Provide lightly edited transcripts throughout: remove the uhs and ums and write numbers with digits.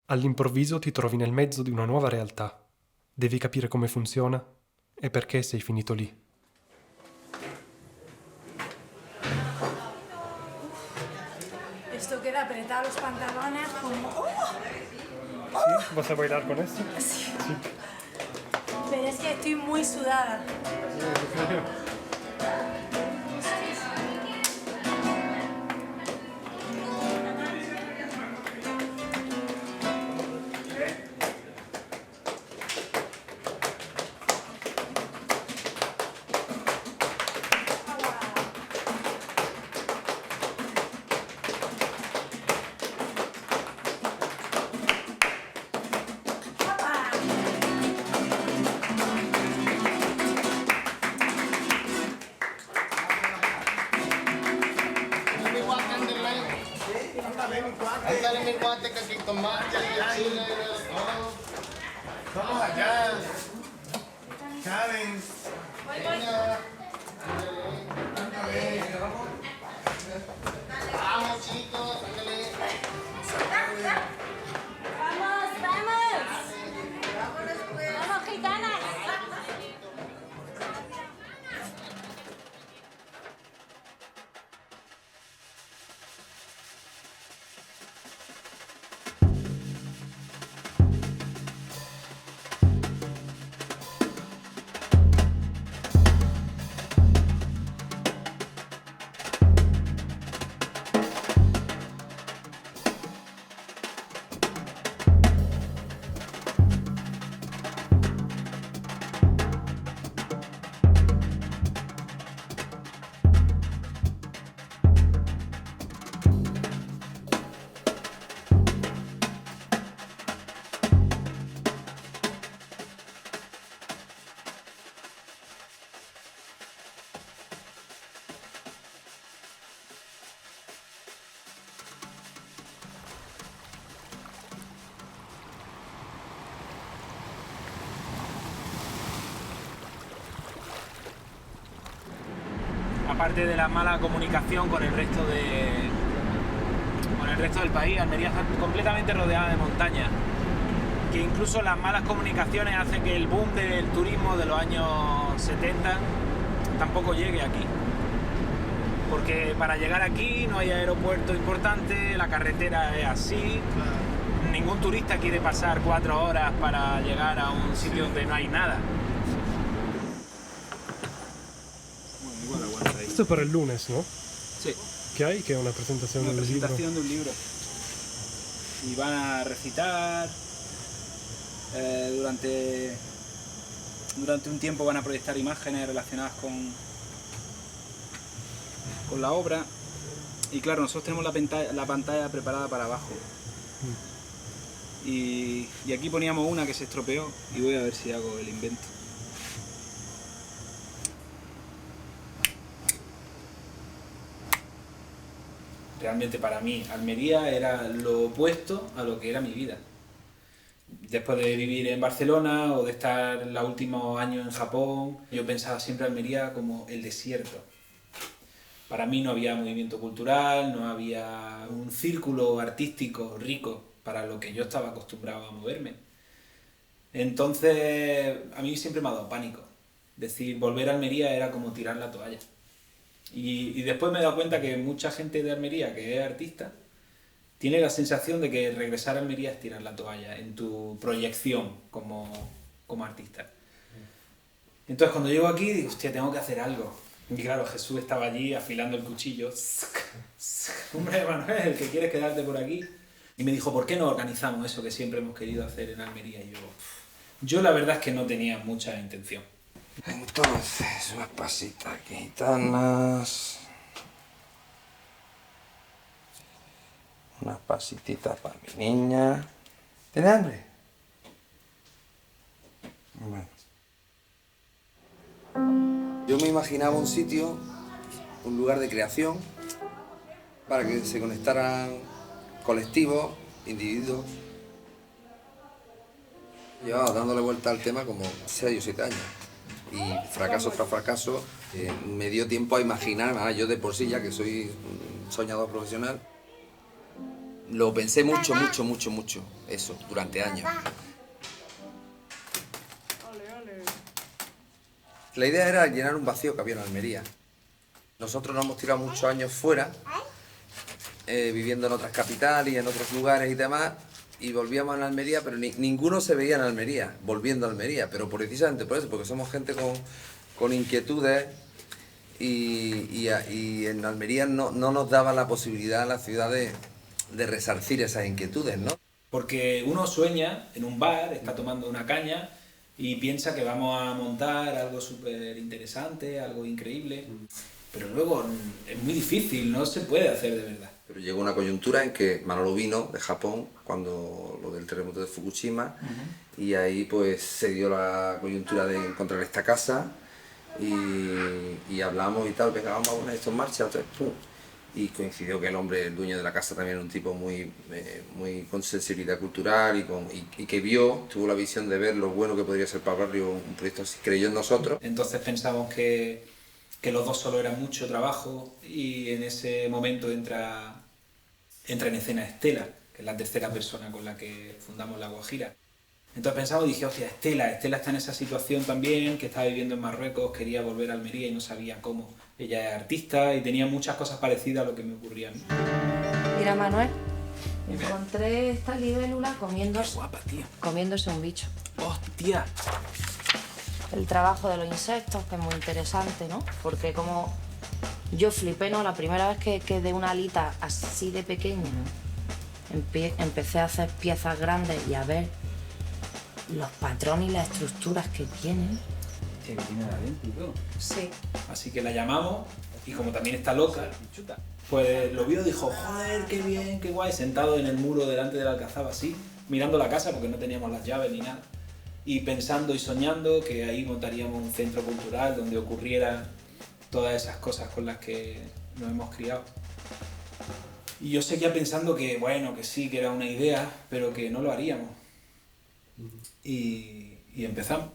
All'improvviso ti trovi nel mezzo di una nuova realtà. Devi capire come funziona e perché sei finito lì. Esto queda apretado los pantalones como... ¿Sí? ¿Vas a bailar con esto? Sí. Pero es que estoy muy sudada. Ahí sale mi guante que aquí tomate, chile, todo. Vamos allá. Challenge. Venga. Vamos, chicos, ándale. ¡Vamos, vamos! ¡Vamos, gitanas! Aparte de la mala comunicación con el resto del país, Almería está completamente rodeada de montañas, que incluso las malas comunicaciones hacen que el boom del turismo de los años 70 tampoco llegue aquí. Porque para llegar aquí no hay aeropuerto importante, la carretera es así, ningún turista quiere pasar 4 horas para llegar a un sitio donde no hay nada. Esto es para el lunes, ¿no? Sí. ¿Qué hay? Que es una presentación Una del libro. presentación de un libro. Y van a recitar, durante un tiempo van a proyectar imágenes relacionadas con la obra. Y claro, nosotros tenemos la pantalla preparada para abajo. Y aquí poníamos una que se estropeó y voy a ver si hago el invento. Realmente para mí Almería era lo opuesto a lo que era mi vida. Después de vivir en Barcelona o de estar los últimos años en Japón, yo pensaba siempre Almería como el desierto. Para mí no había movimiento cultural, no había un círculo artístico rico para lo que yo estaba acostumbrado a moverme. Entonces a mí siempre me ha dado pánico. Decir, volver a Almería era como tirar la toalla. Y después me he dado cuenta que mucha gente de Almería que es artista tiene la sensación de que regresar a Almería es tirar la toalla en tu proyección como artista. Entonces cuando llego aquí digo, hostia, tengo que hacer algo. Y claro, Jesús estaba allí afilando el cuchillo. Hombre, Manuel, ¿que quieres quedarte por aquí? Y me dijo, ¿por qué no organizamos eso que siempre hemos querido hacer en Almería? Y yo la verdad es que no tenía mucha intención. Entonces, unas pasitas gitanas. Unas pasititas para mi niña. ¿Tiene hambre? Bueno. Yo me imaginaba un sitio, un lugar de creación, para que se conectaran colectivos, individuos. Llevaba dándole vuelta al tema como 6 o 7 años. Y fracaso tras fracaso, me dio tiempo a imaginar, yo de por sí ya que soy un soñador profesional, Lo pensé mucho, eso, durante años. La idea era llenar un vacío que había en Almería. Nosotros nos hemos tirado muchos años fuera, viviendo en otras capitales y en otros lugares y demás, y volvíamos a Almería, pero ninguno se veía en Almería, volviendo a Almería, pero precisamente por eso, porque somos gente con inquietudes y en Almería no nos daba la posibilidad a la ciudad de resarcir esas inquietudes, ¿no? Porque uno sueña en un bar, está tomando una caña y piensa que vamos a montar algo súper interesante, algo increíble, pero luego es muy difícil, no se puede hacer de verdad. Pero llegó una coyuntura en que Manolo vino de Japón cuando lo del terremoto de Fukushima, y ahí pues se dio la coyuntura de encontrar esta casa y hablamos y tal, venga, vamos a poner esto en marcha, entonces, ¡pum! Y coincidió que el hombre, el dueño de la casa, también era un tipo muy con sensibilidad cultural y que tuvo la visión de ver lo bueno que podría ser para el barrio un proyecto así, creyó en nosotros. Entonces pensamos que los dos solo era mucho trabajo, y en ese momento entra en escena Estela, que es la tercera persona con la que fundamos La Guajira. Entonces pensamos y dije, hostia, Estela está en esa situación también, que estaba viviendo en Marruecos, quería volver a Almería y no sabía cómo. Ella es artista y tenía muchas cosas parecidas a lo que me ocurría a mí. Mira, Manuel, encontré esta libélula comiéndose, Guapa, tío. comiéndose un bicho. ¡Hostia! El trabajo de los insectos, que es muy interesante, ¿no? Porque como yo flipé, ¿no? La primera vez que de una alita así de pequeña empecé a hacer piezas grandes y a ver los patrones y las estructuras que tienen. Que tiene adentro y todo. Sí. Así que la llamamos, y como también está loca, pues lo vio y dijo, joder, qué bien, qué guay, sentado en el muro delante de la alcazaba así, mirando la casa porque no teníamos las llaves ni nada, y pensando y soñando que ahí montaríamos un centro cultural donde ocurrieran todas esas cosas con las que nos hemos criado. Y yo seguía pensando que, bueno, que sí, que era una idea, pero que no lo haríamos. Y empezamos.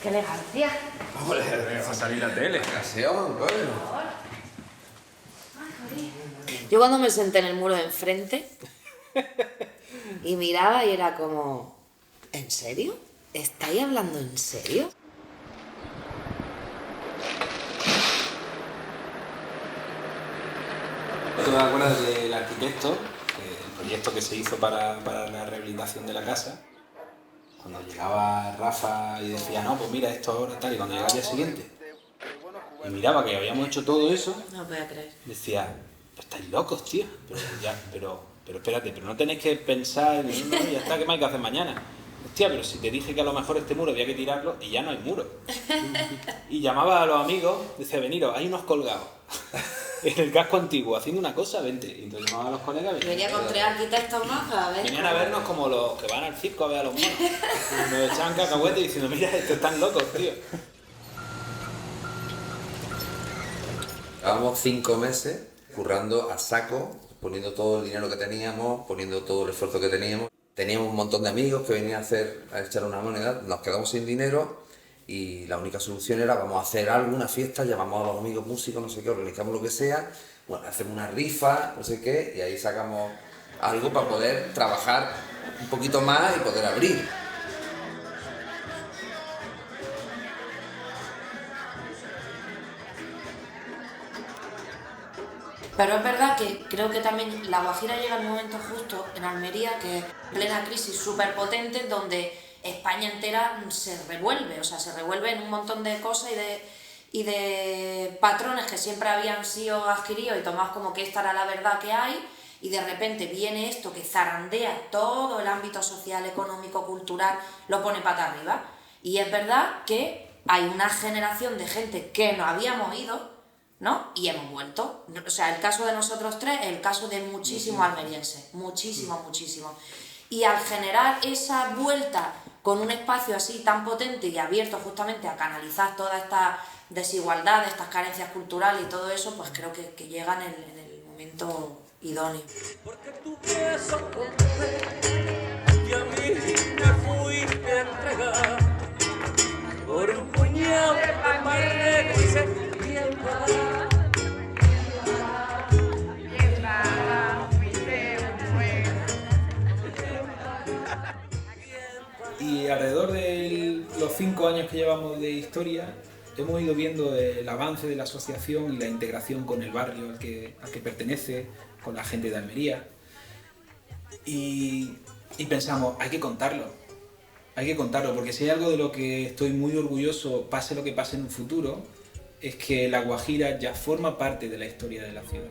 ¡Qué elegancia! Va a salir la tele. Ocasión, coño. Yo cuando me senté en el muro de enfrente y miraba y era como, ¿en serio? ¿Estáis hablando en serio? ¿Tú te acuerdas del arquitecto? El proyecto que se hizo para la rehabilitación de la casa. Cuando llegaba Rafa y decía, no, pues mira esto ahora tal, y cuando llegaba el día siguiente y miraba que habíamos hecho todo eso, No voy a creer. decía, pues estáis locos, tío, pero espérate, pero no tenéis que pensar, no, ya está, ¿qué más hay que hacer mañana? Hostia, pero si te dije que a lo mejor este muro había que tirarlo y ya no hay muro. Y llamaba a los amigos, decía, veniros, hay unos colgados en el casco antiguo haciendo una cosa, vente. Y entonces llamaba a los colegas, Venía con 3 arquitectos más para ver. venían a vernos como los que van al circo a ver a los monos. Nos echaban cacahuetes diciendo, mira, estos están locos, tío. Llevábamos 5 meses currando a saco, poniendo todo el dinero que teníamos, poniendo todo el esfuerzo que teníamos. Teníamos un montón de amigos que venían a echar una moneda, nos quedamos sin dinero y la única solución era vamos a hacer algo, una fiesta, llamamos a los amigos músicos, no sé qué, organizamos lo que sea, bueno, hacemos una rifa, no sé qué, y ahí sacamos algo para poder trabajar un poquito más y poder abrir. Pero es verdad que creo que también La Guajira llega en un momento justo en Almería, que es plena crisis súper potente, donde España entera se revuelve, o sea, se revuelve en un montón de cosas y de patrones que siempre habían sido adquiridos y tomados como que esta era la verdad que hay, y de repente viene esto que zarandea todo el ámbito social, económico, cultural, lo pone pata arriba. Y es verdad que hay una generación de gente que nos habíamos ido, ¿no? Y hemos vuelto. O sea, el caso de nosotros tres es el caso de muchísimos almerienses, muchísimos. Y al generar esa vuelta con un espacio así tan potente y abierto justamente a canalizar todas estas desigualdades, estas carencias culturales y todo eso, pues creo que llegan en el momento idóneo. Porque tu beso y a mí me fuiste a entregar por un puñado de pan negro y serpiente. Y alrededor de los 5 años que llevamos de historia, hemos ido viendo el avance de la asociación y la integración con el barrio al que pertenece, con la gente de Almería. Y pensamos, hay que contarlo, porque si hay algo de lo que estoy muy orgulloso, pase lo que pase en un futuro, es que La Guajira ya forma parte de la historia de la ciudad.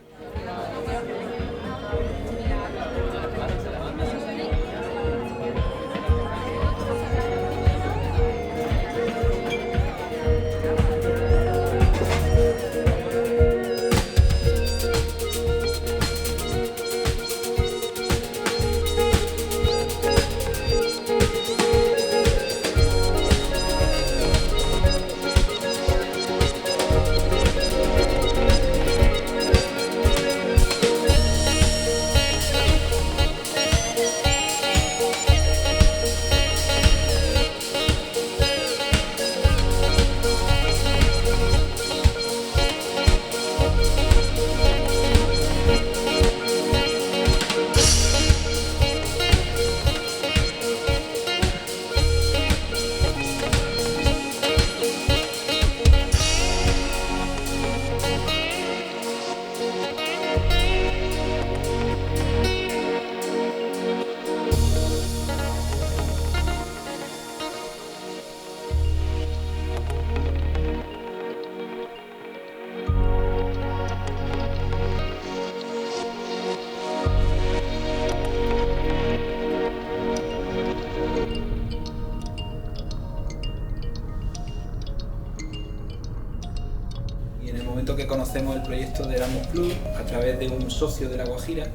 Que conocemos el proyecto de Erasmus Plus a través de un socio de La Guajira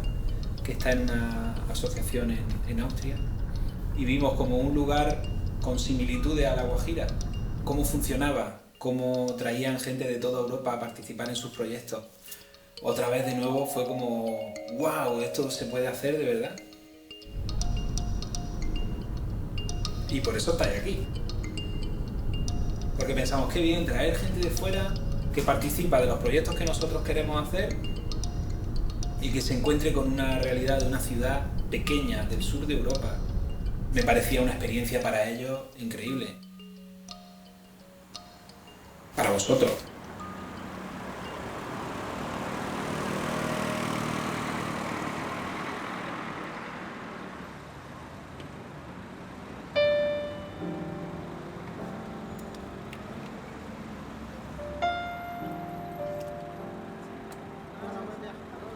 que está en una asociación en Austria, y vimos como un lugar con similitudes a La Guajira, cómo funcionaba, cómo traían gente de toda Europa a participar en sus proyectos. Otra vez de nuevo fue como, wow, esto se puede hacer de verdad. Y por eso estáis aquí. Porque pensamos, qué bien traer gente de fuera que participa de los proyectos que nosotros queremos hacer y que se encuentre con una realidad de una ciudad pequeña del sur de Europa. Me parecía una experiencia para ellos increíble. Para vosotros.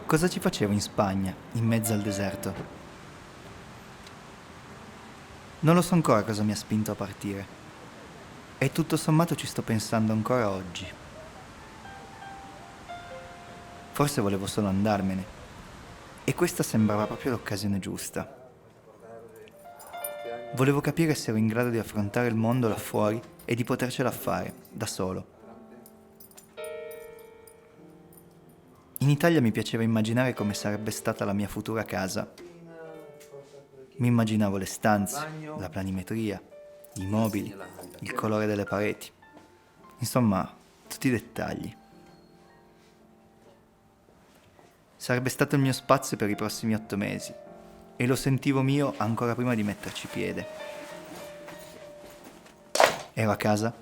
Cosa ci facevo in Spagna, in mezzo al deserto? Non lo so ancora cosa mi ha spinto a partire. E tutto sommato ci sto pensando ancora oggi. Forse volevo solo andarmene. E questa sembrava proprio l'occasione giusta. Volevo capire se ero in grado di affrontare il mondo là fuori e di potercela fare, da solo. In Italia mi piaceva immaginare come sarebbe stata la mia futura casa. Mi immaginavo le stanze, la planimetria, i mobili, il colore delle pareti. Insomma, tutti i dettagli. Sarebbe stato il mio spazio per i prossimi 8 mesi, e lo sentivo mio ancora prima di metterci piede. Ero a casa,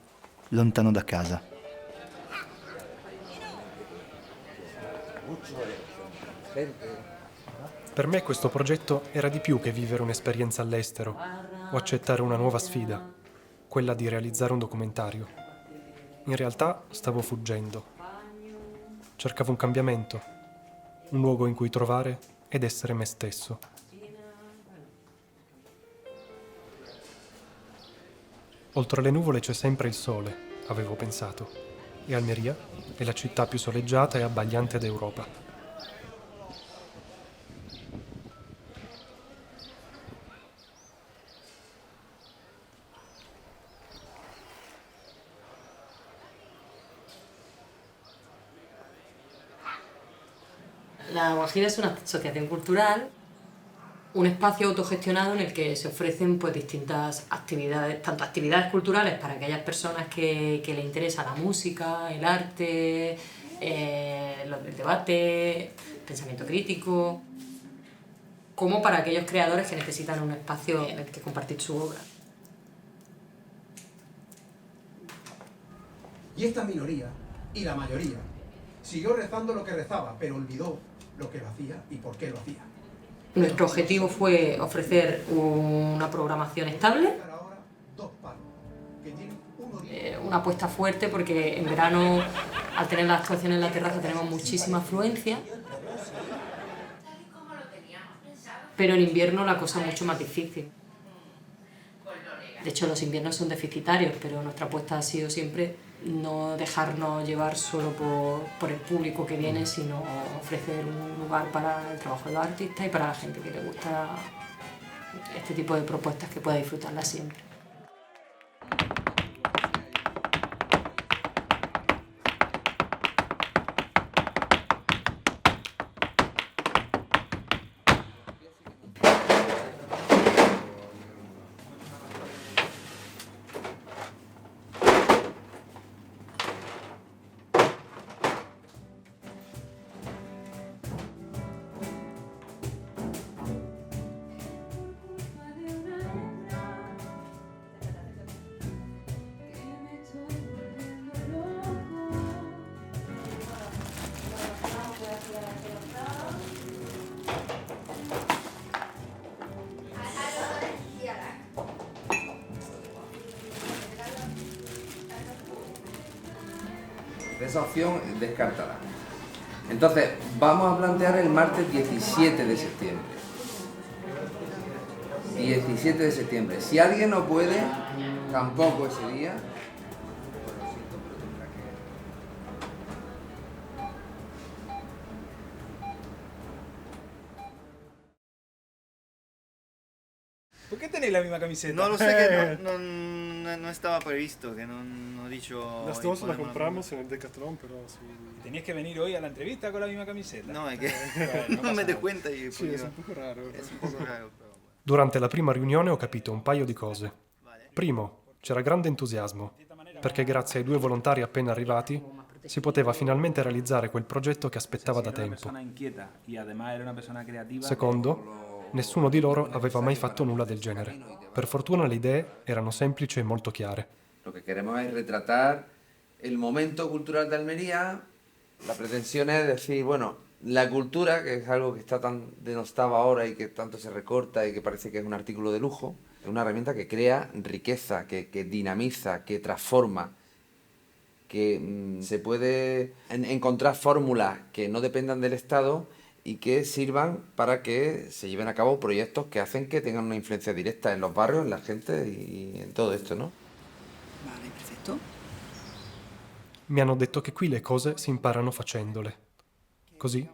lontano da casa. Per me questo progetto era di più che vivere un'esperienza all'estero o accettare una nuova sfida, quella di realizzare un documentario. In realtà stavo fuggendo. Cercavo un cambiamento, un luogo in cui trovare ed essere me stesso. Oltre le nuvole c'è sempre il sole, avevo pensato, e Almeria è la città più soleggiata e abbagliante d'Europa. La Guajira es una asociación cultural, un espacio autogestionado en el que se ofrecen pues, distintas actividades, tanto actividades culturales para aquellas personas que les interesa la música, el arte, el debate, el pensamiento crítico, como para aquellos creadores que necesitan un espacio en el que compartir su obra. Y esta minoría, y la mayoría, siguió rezando lo que rezaba, pero olvidó lo que lo hacía y por qué lo hacía. Nuestro objetivo fue ofrecer una programación estable, una apuesta fuerte porque en verano, al tener la actuación en la terraza, tenemos muchísima afluencia, pero en invierno la cosa es mucho más difícil. De hecho, los inviernos son deficitarios, pero nuestra apuesta ha sido siempre no dejarnos llevar solo por el público que viene, sino ofrecer un lugar para el trabajo de los artistas y para la gente que le gusta este tipo de propuestas, que pueda disfrutarlas siempre. Esa opción descartada. Entonces, vamos a plantear el martes 17 de septiembre. 17 de septiembre. Si alguien no puede, tampoco ese día. ¿Por qué tenéis la misma camiseta? No lo sé, que no estaba previsto, que no he dicho... Las dos la compramos en el Decathlon, pero sí. ¿Tenías que venir hoy a la entrevista con la misma camiseta? No, es que Bueno, non me pasa do cuenta io. Sì, è un po' raro. È un po' raro, però. Durante la prima riunione ho capito un paio di cose. Primo, c'era grande entusiasmo, perché grazie ai 2 volontari appena arrivati si poteva finalmente realizzare quel progetto che aspettava da tempo. Secondo, nessuno di loro aveva mai fatto nulla del genere. Per fortuna le idee erano semplici e molto chiare. Lo que queremos es retratar el momento cultural de Almería. La pretensión es decir, bueno, la cultura, que es algo que está tan denostado ahora y que tanto se recorta y que parece que es un artículo de lujo, es una herramienta que crea riqueza, que dinamiza, que transforma, que se puede encontrar fórmulas que no dependan del Estado y que sirvan para que se lleven a cabo proyectos que hacen que tengan una influencia directa en los barrios, en la gente y en todo esto, ¿no? Vale, perfetto. Mi hanno detto che qui le cose si imparano facendole. Così,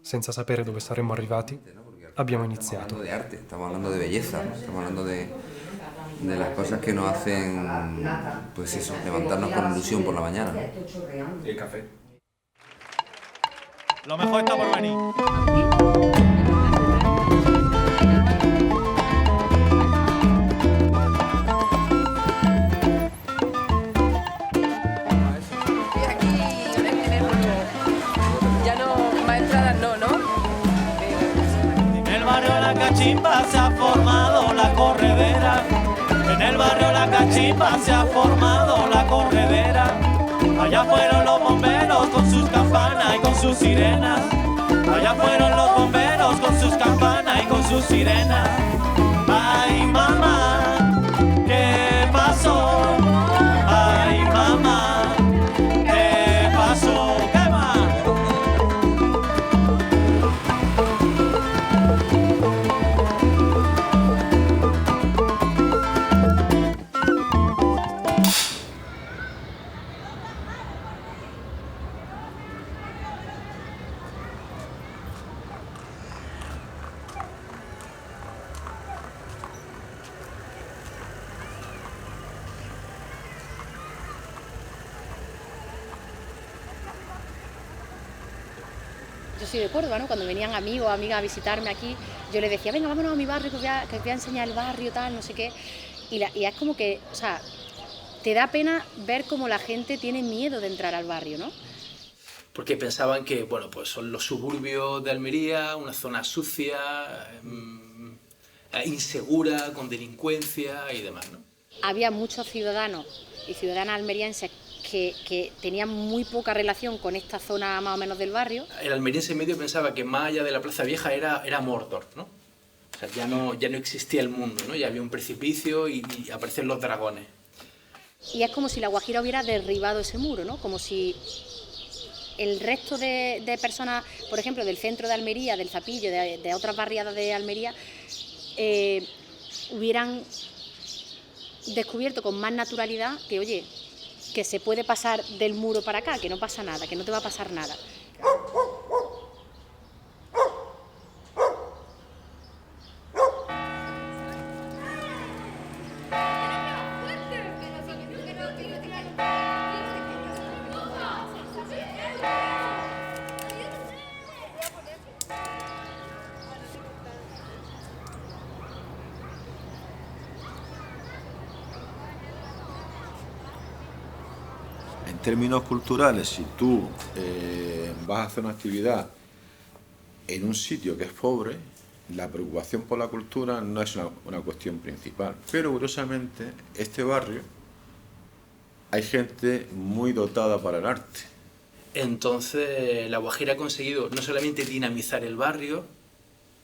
senza sapere dove saremmo arrivati, abbiamo iniziato. Estamos hablando de arte, estamos hablando de belleza, estamos hablando de las cosas que nos hacen, pues eso, levantarnos con ilusión por la mañana, ¿no? Y el café. Lo mejor está por venir. Ya no, más entradas no, ¿no? El barrio de la Cachín. Cachimba se ha formado la corredera. En el barrio La Cachimba se ha formado la corredera. Allá fueron los bomberos con sus campanas y con sus sirenas. Allá fueron los bomberos con sus campanas y con sus sirenas. Ay, mamá, ¿qué pasó? Ay, mamá, ¿qué pasó? ¿Qué más? Yo soy de Córdoba, ¿no? Cuando venían amigos o amigas a visitarme aquí, yo les decía, venga, vámonos a mi barrio, que os voy a enseñar el barrio, tal, no sé qué. Y es como que, o sea, te da pena ver cómo la gente tiene miedo de entrar al barrio, ¿no? Porque pensaban que, bueno, pues son los suburbios de Almería, una zona sucia, insegura, con delincuencia y demás, ¿no? Había muchos ciudadanos y ciudadanas almerienses que tenían muy poca relación con esta zona más o menos del barrio. El almeriense medio pensaba que más allá de la Plaza Vieja era Mordor, ¿no? O sea, ya no existía el mundo, ¿no? Ya había un precipicio y aparecen los dragones. Y es como si La Guajira hubiera derribado ese muro, ¿no? Como si el resto de personas, por ejemplo, del centro de Almería, del Zapillo, de otras barriadas de Almería, hubieran descubierto con más naturalidad que, oye, que se puede pasar del muro para acá, que no pasa nada, que no te va a pasar nada. En términos culturales, si tú vas a hacer una actividad en un sitio que es pobre, la preocupación por la cultura no es una cuestión principal. Pero curiosamente, este barrio hay gente muy dotada para el arte. Entonces La Guajira ha conseguido no solamente dinamizar el barrio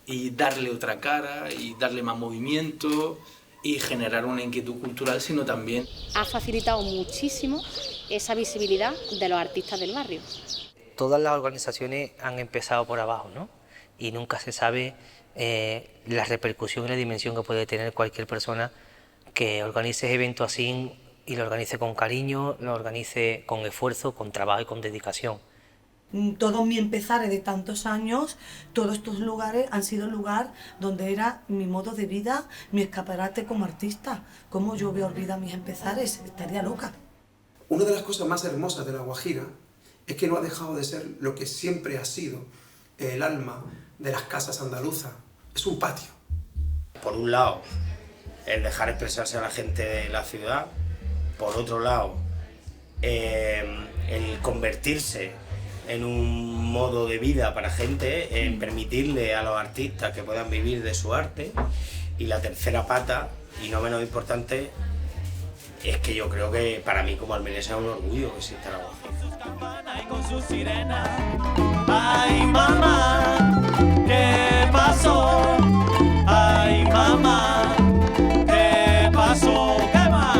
y darle otra cara y darle más movimiento y generar una inquietud cultural, sino también Ha facilitado muchísimo esa visibilidad de los artistas del barrio. Todas las organizaciones han empezado por abajo, ¿no? Y nunca se sabe la repercusión y la dimensión que puede tener cualquier persona que organice eventos así y lo organice con cariño, lo organice con esfuerzo, con trabajo y con dedicación. Todos mis empezares de tantos años, todos estos lugares han sido el lugar donde era mi modo de vida, mi escaparate como artista. ¿Cómo yo voy a olvidar mis empezares? Estaría loca. Una de las cosas más hermosas de La Guajira es que no ha dejado de ser lo que siempre ha sido el alma de las casas andaluzas. Es un patio. Por un lado, el dejar expresarse a la gente de la ciudad. Por otro lado, el convertirse en un modo de vida para gente, en permitirle a los artistas que puedan vivir de su arte. Y la tercera pata, y no menos importante, es que yo creo que para mí como almeriense es un orgullo que exista La Guajira. Con su sirena. Ay, mamá, ¿qué pasó? Ay, mamá, ¿qué pasó? ¿Qué más?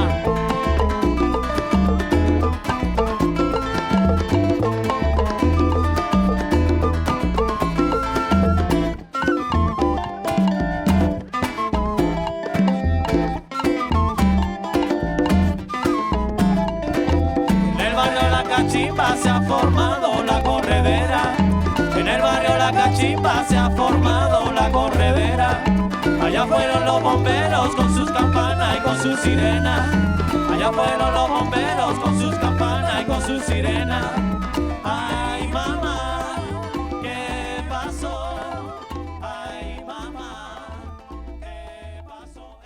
Cachimba se ha formado la corredera. En el barrio La Cachimba se ha formado la corredera. Allá fueron los bomberos con sus campanas y con sus sirenas. Allá fueron los bomberos con sus campanas y con sus sirenas. Ay, mamá, ¿qué pasó? Ay, mamá, ¿qué pasó?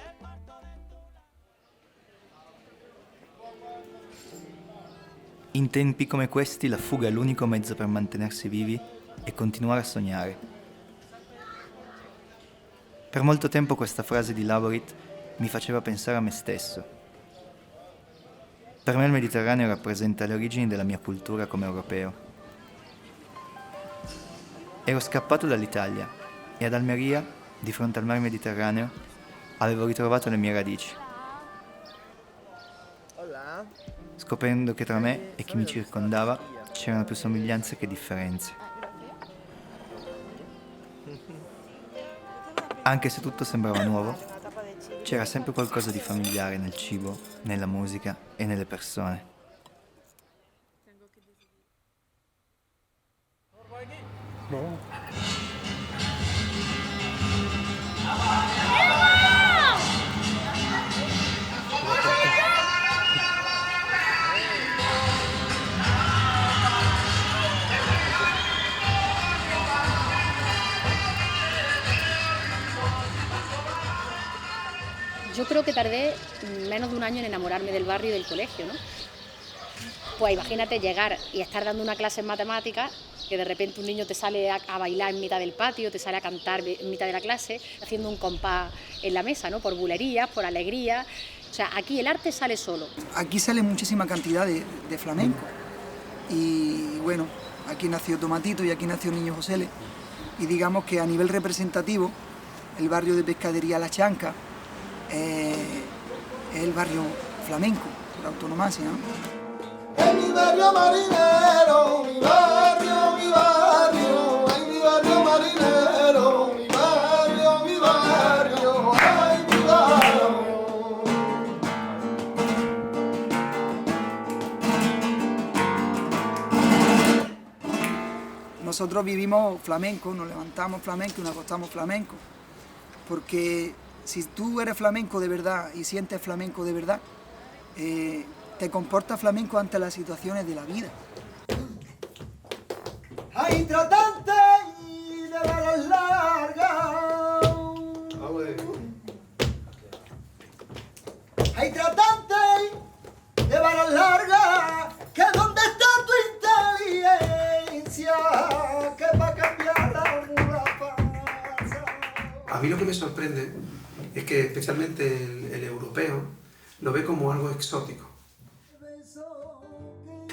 In tempi come questi la fuga è l'unico mezzo per mantenersi vivi e continuare a sognare. Per molto tempo questa frase di Laborit mi faceva pensare a me stesso. Per me il Mediterraneo rappresenta le origini della mia cultura come europeo. Ero scappato dall'Italia e ad Almeria, di fronte al mar Mediterraneo, avevo ritrovato le mie radici. Scoprendo che tra me e chi mi circondava c'erano più somiglianze che differenze. Anche se tutto sembrava nuovo, c'era sempre qualcosa di familiare nel cibo, nella musica e nelle persone. Yo creo que tardé menos de un año en enamorarme del barrio y del colegio, ¿no? Pues imagínate llegar y estar dando una clase en matemáticas, que de repente un niño te sale a bailar en mitad del patio, te sale a cantar en mitad de la clase, haciendo un compás en la mesa, ¿no? Por bulerías, por alegría. O sea, aquí el arte sale solo. Aquí sale muchísima cantidad de flamenco. Y bueno, aquí nació Tomatito y aquí nació Niño Josele. Y digamos que a nivel representativo, el barrio de Pescadería La Chanca es el barrio flamenco, por autonomasia, ¿no? Es mi barrio marinero, mi barrio, mi barrio, ay mi barrio marinero, mi barrio, mi barrio, ay mi barrio. Nosotros vivimos flamenco, nos levantamos flamenco y nos acostamos flamenco, porque si tú eres flamenco de verdad y sientes flamenco de verdad, te comportas flamenco ante las situaciones de la vida. Hay tratante de balas largas. Hay tratante de balas largas. Que dónde está tu inteligencia, que va a cambiar la mula pasa. A mí lo que me sorprende es que especialmente el europeo lo ve como algo exótico.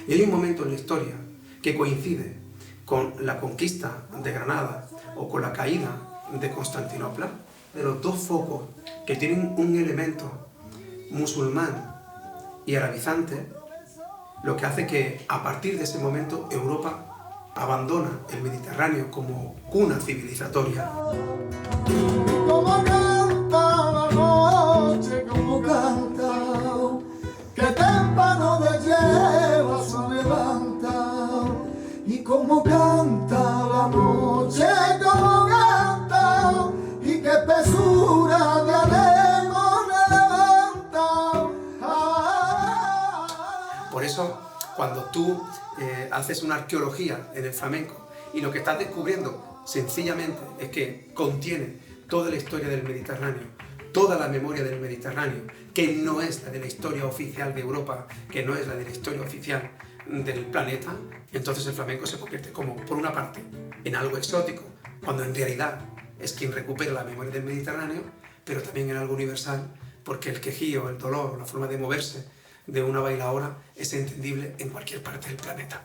Y hay un momento en la historia que coincide con la conquista de Granada o con la caída de Constantinopla, de los dos focos que tienen un elemento musulmán y arabizante, lo que hace que a partir de ese momento Europa abandona el Mediterráneo como cuna civilizatoria. Como canta la noche, como canta, que témpano de lleva se levanta. Y como canta la noche, como canta, y qué espesura de anémone levanta. Por eso, cuando tú haces una arqueología en el flamenco y lo que estás descubriendo sencillamente es que contiene toda la historia del Mediterráneo, toda la memoria del Mediterráneo, que no es la de la historia oficial de Europa, que no es la de la historia oficial del planeta, entonces el flamenco se convierte como, por una parte, en algo exótico, cuando en realidad es quien recupera la memoria del Mediterráneo, pero también en algo universal, porque el quejío, el dolor, la forma de moverse de una bailaora es entendible en cualquier parte del planeta.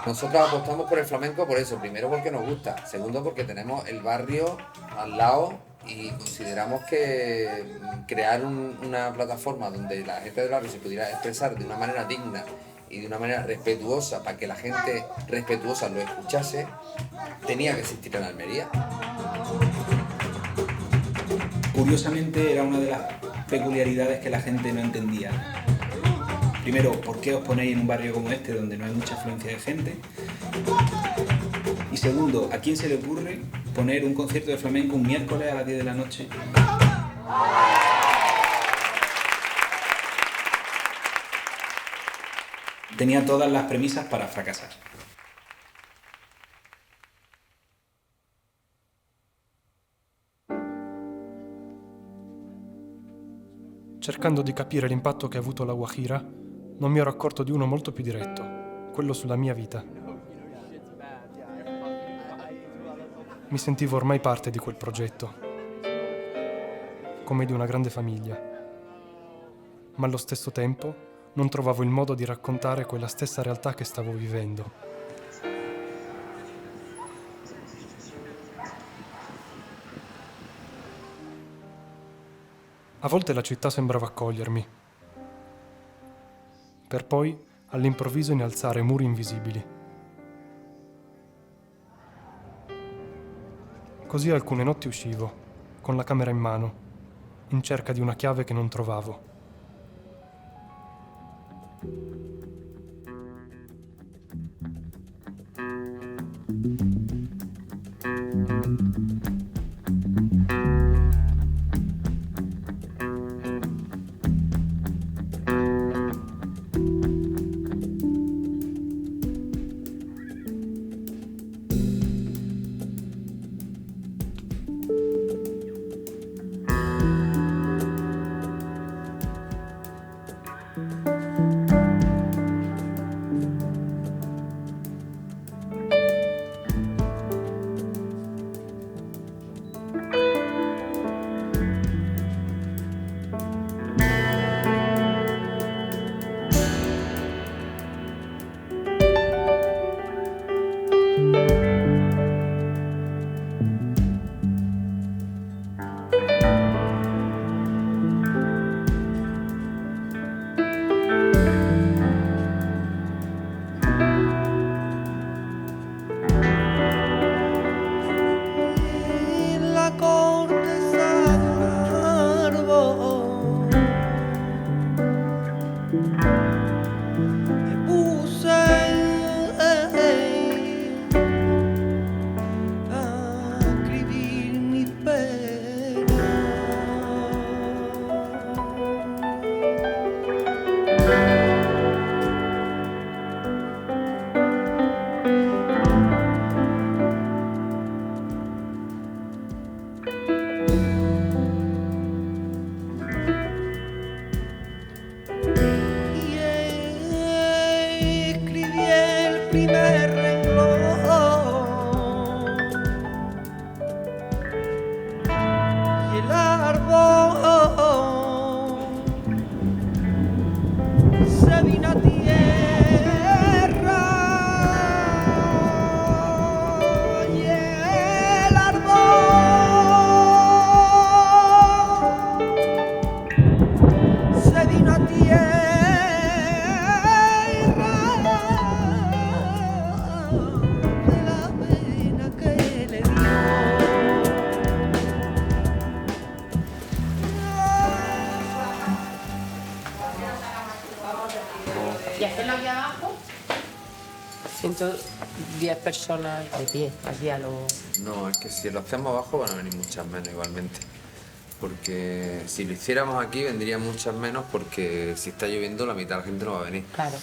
Nosotros apostamos por el flamenco por eso, primero porque nos gusta, segundo porque tenemos el barrio al lado y consideramos que crear una plataforma donde la gente del barrio se pudiera expresar de una manera digna y de una manera respetuosa para que la gente respetuosa lo escuchase, tenía que existir en Almería. Curiosamente era una de las peculiaridades que la gente no entendía. Primero, ¿por qué os ponéis en un barrio como este donde no hay mucha afluencia de gente? Y segundo, ¿a quién se le ocurre poner un concierto de flamenco un miércoles a las 10 de la noche. Tenía todas las premisas para fracasar. Cercando di capire l'impatto che ha avuto la Guajira, non mi ero accorto di uno molto più diretto, quello sulla mia vita. Mi sentivo ormai parte di quel progetto, come di una grande famiglia, ma allo stesso tempo non trovavo il modo di raccontare quella stessa realtà che stavo vivendo. A volte la città sembrava accogliermi, per poi all'improvviso innalzare muri invisibili. Così alcune notti uscivo, con la camera in mano, in cerca di una chiave che non trovavo. ¿Y hacerlo aquí abajo? 110 personas de pie, aquí a lo... No, es que si lo hacemos abajo van a venir muchas menos igualmente. Porque si lo hiciéramos aquí vendrían muchas menos porque si está lloviendo la mitad de la gente no va a venir. Claro.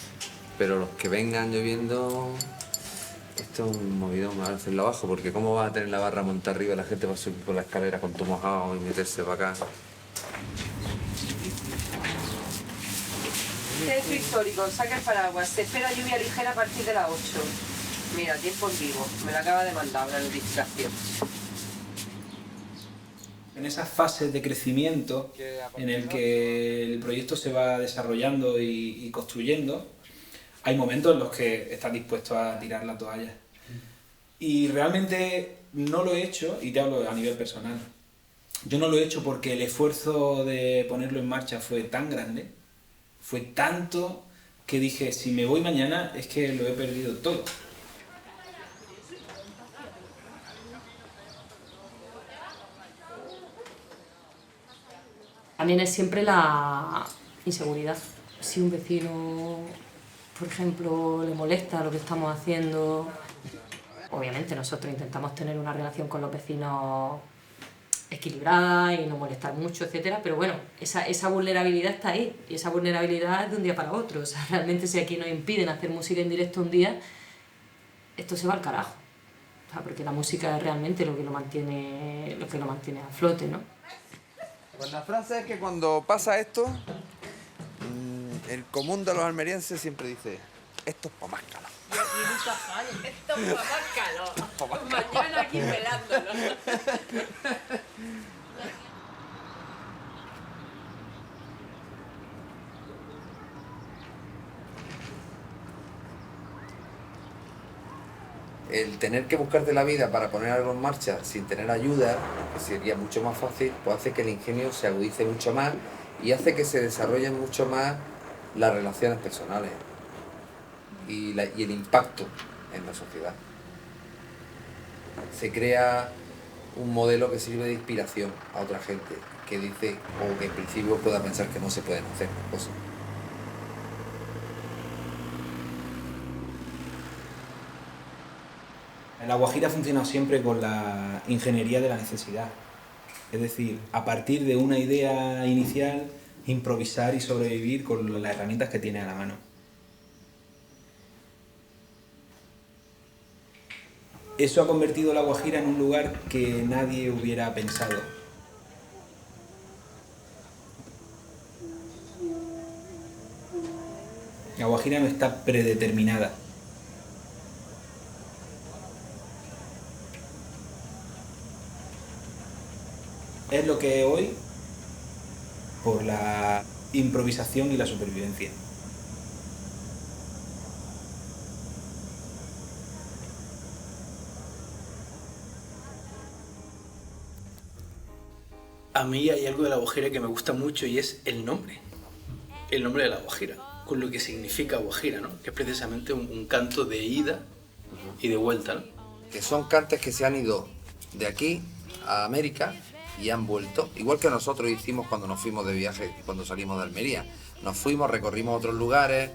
Pero los que vengan lloviendo, esto es un movidón a hacerlo abajo porque cómo va a tener la barra montada arriba y la gente va a subir por la escalera con todo mojado y meterse para acá. Centro histórico, saca el paraguas. Se espera lluvia ligera a partir de las 8. Mira, tiempo en vivo. Me lo acaba de mandar una notificación. En esas fases de crecimiento en el que el proyecto se va desarrollando y construyendo, hay momentos en los que estás dispuesto a tirar la toalla. Y realmente no lo he hecho, y te hablo a nivel personal, yo no lo he hecho porque el esfuerzo de ponerlo en marcha fue tan grande, fue tanto que dije, si me voy mañana es que lo he perdido todo. También es siempre la inseguridad. Si un vecino, por ejemplo, le molesta lo que estamos haciendo, obviamente nosotros intentamos tener una relación con los vecinos equilibrada y no molestar mucho, etcétera, pero bueno, esa vulnerabilidad está ahí, y esa vulnerabilidad es de un día para otro. O sea, realmente si aquí nos impiden hacer música en directo un día, esto se va al carajo. O sea, porque la música es realmente lo que lo mantiene a flote, ¿no? Pues la frase es que cuando pasa esto, el común de los almerienses siempre dice: esto es pa' más calor. Y nunca falla. Esto es para más calor. Mañana aquí pelándolo. El tener que buscarte la vida para poner algo en marcha sin tener ayuda, que sería mucho más fácil, pues hace que el ingenio se agudice mucho más y hace que se desarrollen mucho más las relaciones personales y el impacto en la sociedad. Se crea un modelo que sirve de inspiración a otra gente que dice, o que en principio pueda pensar que no se pueden hacer cosas. La Guajira ha funcionado siempre con la ingeniería de la necesidad. Es decir, a partir de una idea inicial, improvisar y sobrevivir con las herramientas que tiene a la mano. Eso ha convertido la Guajira en un lugar que nadie hubiera pensado. La Guajira no está predeterminada. Es lo que es hoy por la improvisación y la supervivencia. A mí hay algo de La Guajira que me gusta mucho y es el nombre de La Guajira, con lo que significa Guajira, ¿no? Que es precisamente un canto de ida y de vuelta, ¿no? Que son cantes que se han ido de aquí a América y han vuelto, igual que nosotros hicimos cuando nos fuimos de viaje, cuando salimos de Almería. Nos fuimos, recorrimos otros lugares,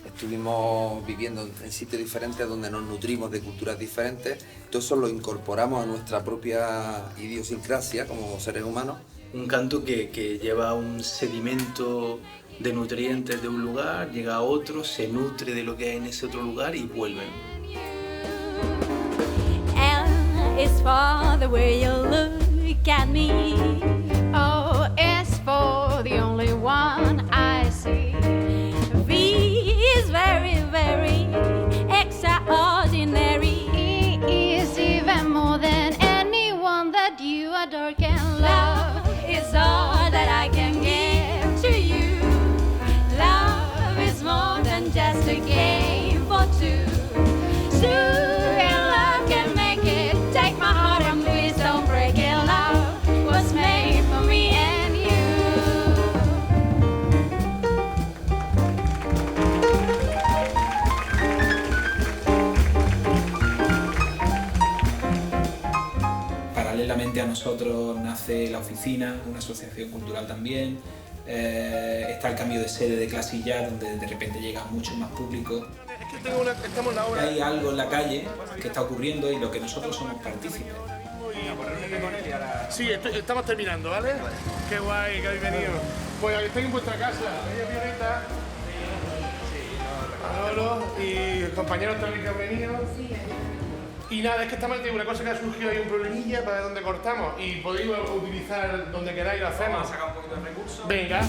estuvimos viviendo en sitios diferentes donde nos nutrimos de culturas diferentes. Todo eso lo incorporamos a nuestra propia idiosincrasia como seres humanos. Un canto que lleva un sedimento de nutrientes de un lugar, llega a otro, se nutre de lo que hay en ese otro lugar y vuelve. It's for the way you look at me. Oh, it's for the only one I see. V is very, very extraordinary. He is even more than anyone that you adore can love. Is all that I can give to you. Love is more than just a game for two. Paralelamente a nosotros nace La Oficina, una asociación cultural también. Está el cambio de sede de Clasilla, donde de repente llega mucho más público. Estamos en la obra. Hay algo en la calle que está ocurriendo y lo que nosotros somos partícipes. Sí, estamos terminando, ¿vale? Qué guay que habéis venido. Pues estoy en vuestra casa, ella Violeta, Manolo y el compañero también que han venido. Y nada, es que estamos en una cosa que ha surgido ahí, un problemilla para ver dónde cortamos y podéis utilizar donde queráis, lo hacemos. Vamos a sacar un poquito de recursos. Venga.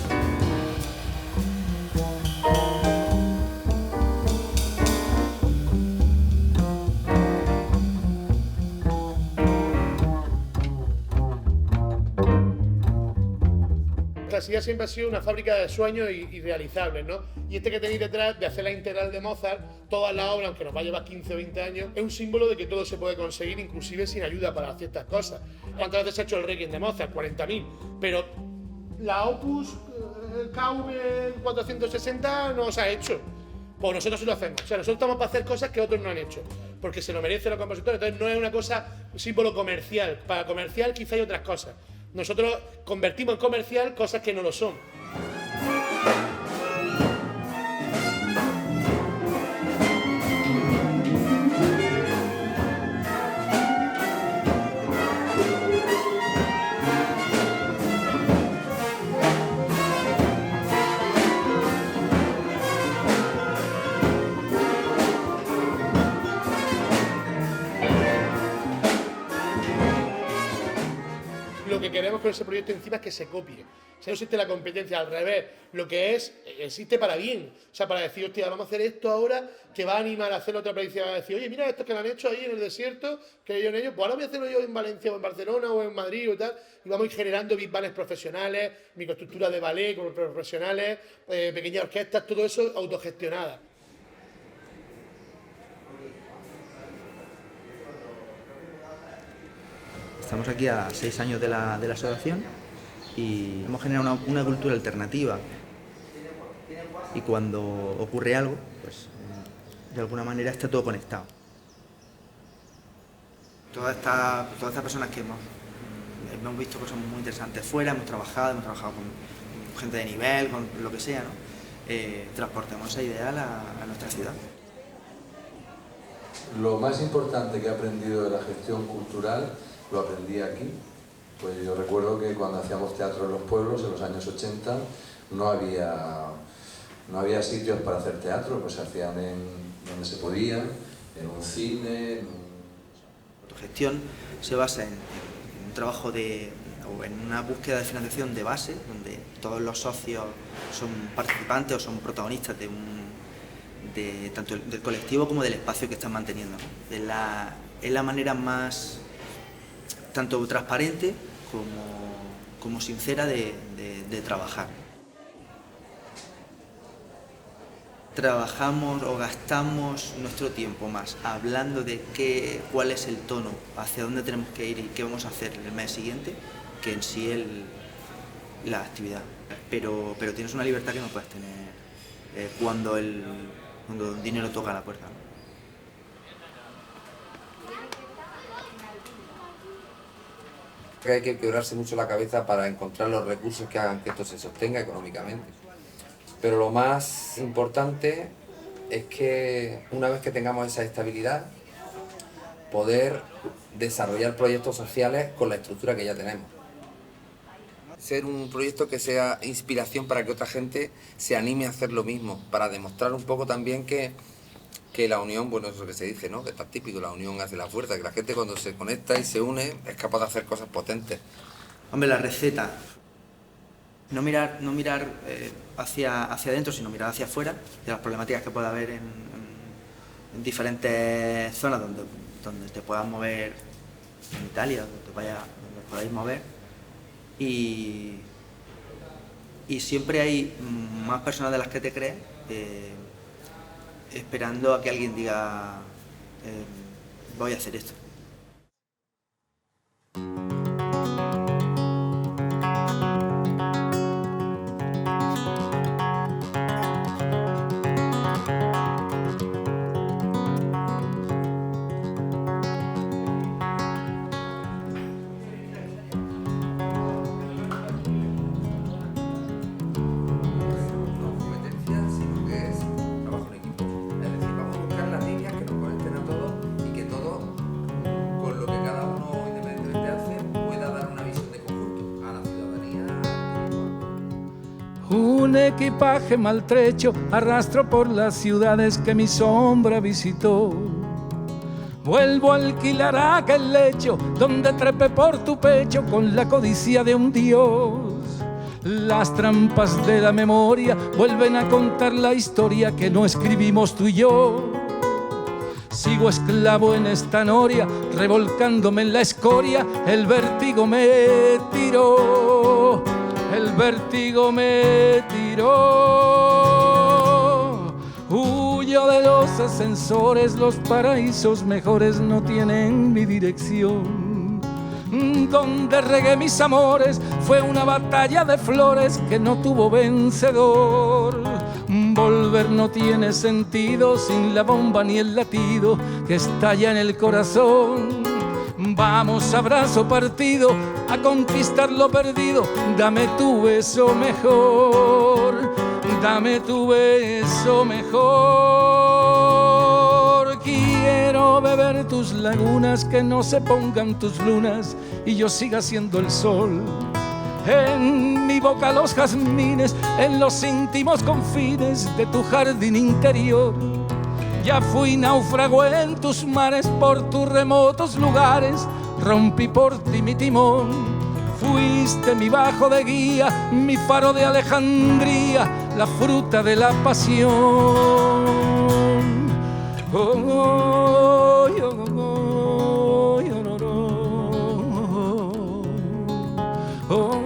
Clasilla siempre ha sido una fábrica de sueños y realizables, ¿no? Y este que tenéis detrás, de hacer la integral de Mozart, todas las obras, aunque nos va a llevar 15 o 20 años, es un símbolo de que todo se puede conseguir, inclusive sin ayuda para ciertas cosas. ¿Cuántas veces se ha hecho el Requiem de Mozart? 40.000. Pero la Opus KV 460 no se ha hecho. Pues nosotros sí lo hacemos. O sea, nosotros estamos para hacer cosas que otros no han hecho. Porque se lo merecen los compositores. Entonces no es una cosa, un símbolo comercial. Para comercial quizá hay otras cosas. Nosotros convertimos en comercial cosas que no lo son. lo que queremos con ese proyecto encima es que se copie. O sea, no existe la competencia, al revés, lo que existe para bien. O sea, para decir, hostia, vamos a hacer esto ahora, que va a animar a hacer otra provincia, va a decir, oye, mira esto que lo han hecho ahí en el desierto, que yo en ellos, pues ahora voy a hacerlo yo en Valencia o en Barcelona o en Madrid o tal, y vamos a ir generando big bands profesionales, microestructuras de ballet con profesionales, pequeñas orquestas, todo eso autogestionada. Estamos aquí a 6 años de la asociación y hemos generado una cultura alternativa, y cuando ocurre algo, pues de alguna manera está todo conectado. Todas estas personas que hemos visto cosas muy interesantes fuera, hemos trabajado con gente de nivel, con lo que sea, ¿no? Transportamos esa idea a nuestra ciudad. Lo más importante que he aprendido de la gestión cultural lo aprendí aquí. Pues yo recuerdo que cuando hacíamos teatro en los pueblos, en los años 80, no había sitios para hacer teatro, pues se hacían donde se podía, en un cine. La autogestión se basa en un trabajo o en una búsqueda de financiación de base, donde todos los socios son participantes o son protagonistas tanto del colectivo como del espacio que están manteniendo, ¿no? Es la manera más tanto transparente como sincera de trabajar. Trabajamos o gastamos nuestro tiempo más hablando de cuál es el tono, hacia dónde tenemos que ir y qué vamos a hacer el mes siguiente, que en sí la actividad. Pero tienes una libertad que no puedes tener cuando el dinero toca la puerta, ¿no? Hay que quebrarse mucho la cabeza para encontrar los recursos que hagan que esto se sostenga económicamente. Pero lo más importante es que una vez que tengamos esa estabilidad, poder desarrollar proyectos sociales con la estructura que ya tenemos. Ser un proyecto que sea inspiración para que otra gente se anime a hacer lo mismo, para demostrar un poco también que la unión, bueno, eso es lo que se dice, ¿no? Que está típico, la unión hace la fuerza, que la gente cuando se conecta y se une es capaz de hacer cosas potentes. Hombre, la receta, no mirar hacia adentro, sino mirar hacia afuera, de las problemáticas que pueda haber en diferentes zonas donde te puedas mover, en Italia, donde podáis mover, y siempre hay más personas de las que te crees, esperando a que alguien diga voy a hacer esto. Un equipaje maltrecho arrastro por las ciudades que mi sombra visitó. Vuelvo a alquilar aquel lecho donde trepé por tu pecho con la codicia de un dios. Las trampas de la memoria vuelven a contar la historia que no escribimos tú y yo. Sigo esclavo en esta noria, revolcándome en la escoria, el vértigo me tiró. El vértigo me tiró. Huyo de los ascensores, los paraísos mejores no tienen mi dirección. Donde regué mis amores fue una batalla de flores que no tuvo vencedor. Volver no tiene sentido sin la bomba ni el latido que estalla en el corazón. Vamos, abrazo partido, a conquistar lo perdido. Dame tu beso mejor, dame tu beso mejor. Quiero beber tus lagunas, que no se pongan tus lunas y yo siga siendo el sol. En mi boca los jazmines, en los íntimos confines de tu jardín interior. Ya fui náufrago en tus mares, por tus remotos lugares, rompí por ti mi timón. fuiste mi bajo de guía, mi faro de Alejandría, la fruta de la pasión. Oh, oh, oh, oh, oh, oh, oh.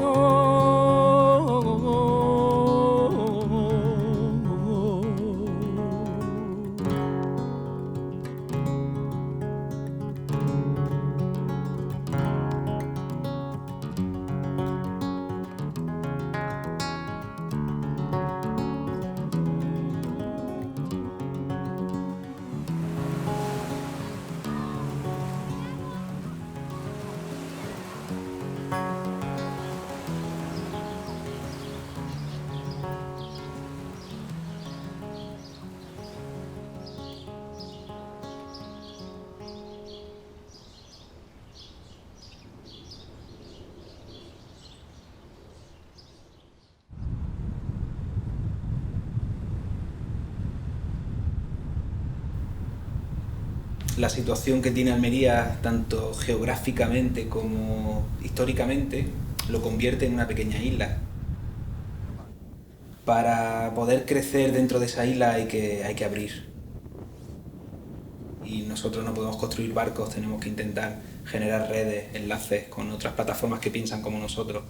La situación que tiene Almería, tanto geográficamente como históricamente, lo convierte en una pequeña isla. Para poder crecer dentro de esa isla hay que abrir. Y nosotros no podemos construir barcos, tenemos que intentar generar redes, enlaces con otras plataformas que piensan como nosotros.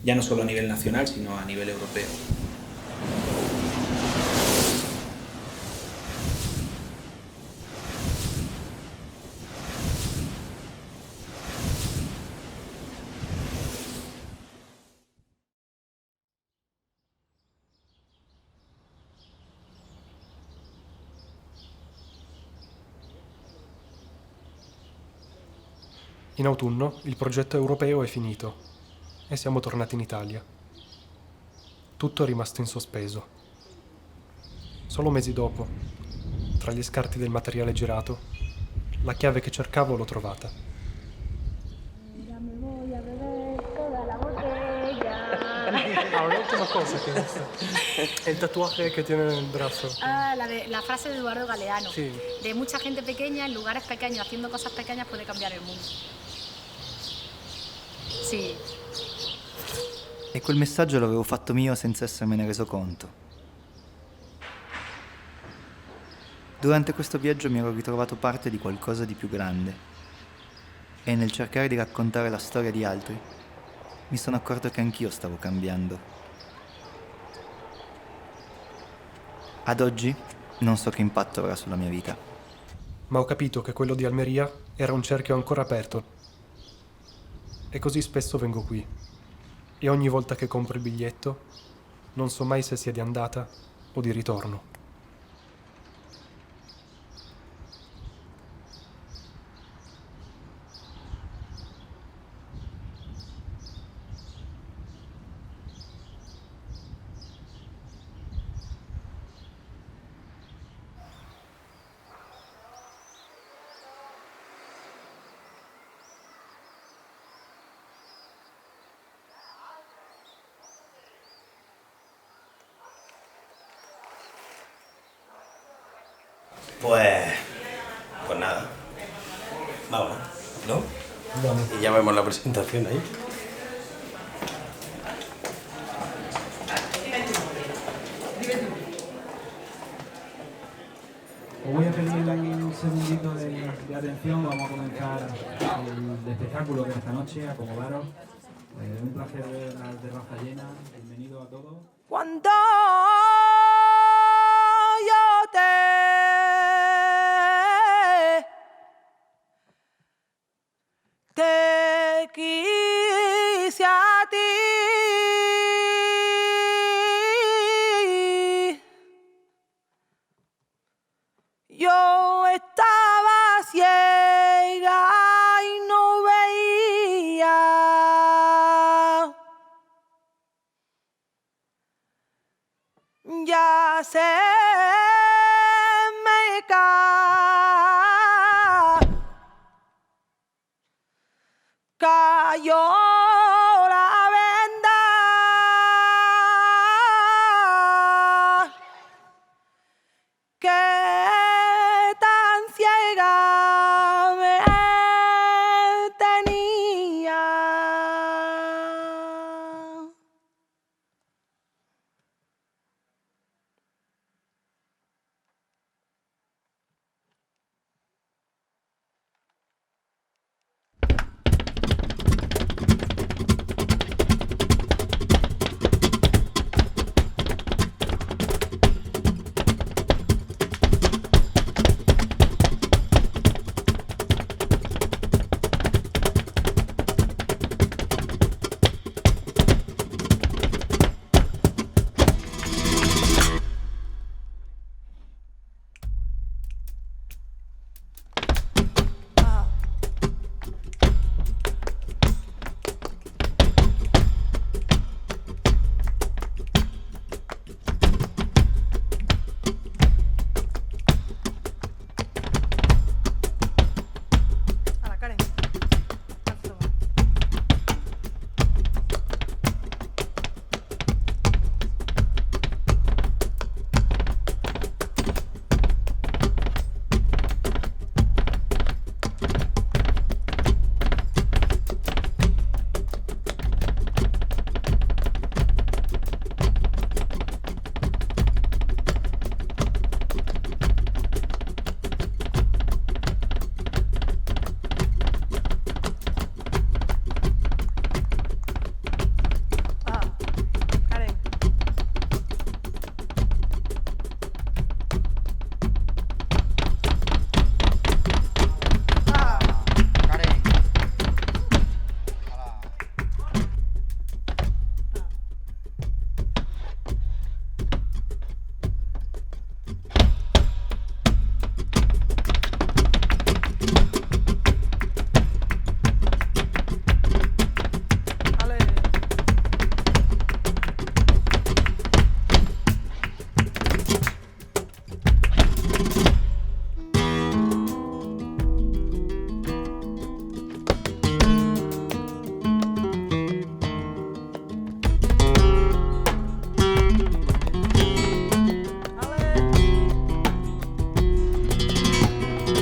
Ya no solo a nivel nacional, sino a nivel europeo. In autunno il progetto europeo è finito e siamo tornati in Italia. Tutto è rimasto in sospeso. Solo mesi dopo, tra gli scarti del materiale girato, la chiave che cercavo l'ho trovata. Ahora, última cosa que es el tatuaje que tiene en el brazo. Ah, la frase de Eduardo Galeano. Sí. De mucha gente pequeña, en lugares pequeños, haciendo cosas pequeñas puede cambiare il mondo. Sì. E quel messaggio l'avevo fatto mio senza essermene reso conto. Durante questo viaggio mi ero ritrovato parte di qualcosa di più grande e nel cercare di raccontare la storia di altri mi sono accorto che anch'io stavo cambiando. Ad oggi non so che impatto avrà sulla mia vita. Ma ho capito che quello di Almeria era un cerchio ancora aperto. E così spesso vengo qui. E ogni volta che compro il biglietto, non so mai se sia di andata o di ritorno. Pues nada, vámonos, ¿no? Vamos. Y ya vemos la presentación ahí. Os voy a pedir un segundito de atención, vamos a comenzar el espectáculo de esta noche, acomodaros. Un placer ver la terraza llena, bienvenido a todos. Cuando yo te quise a ti, yo estaba ciega y no veía. Ya se me cayó la venda que tan ciega me tenía.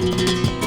Thank you.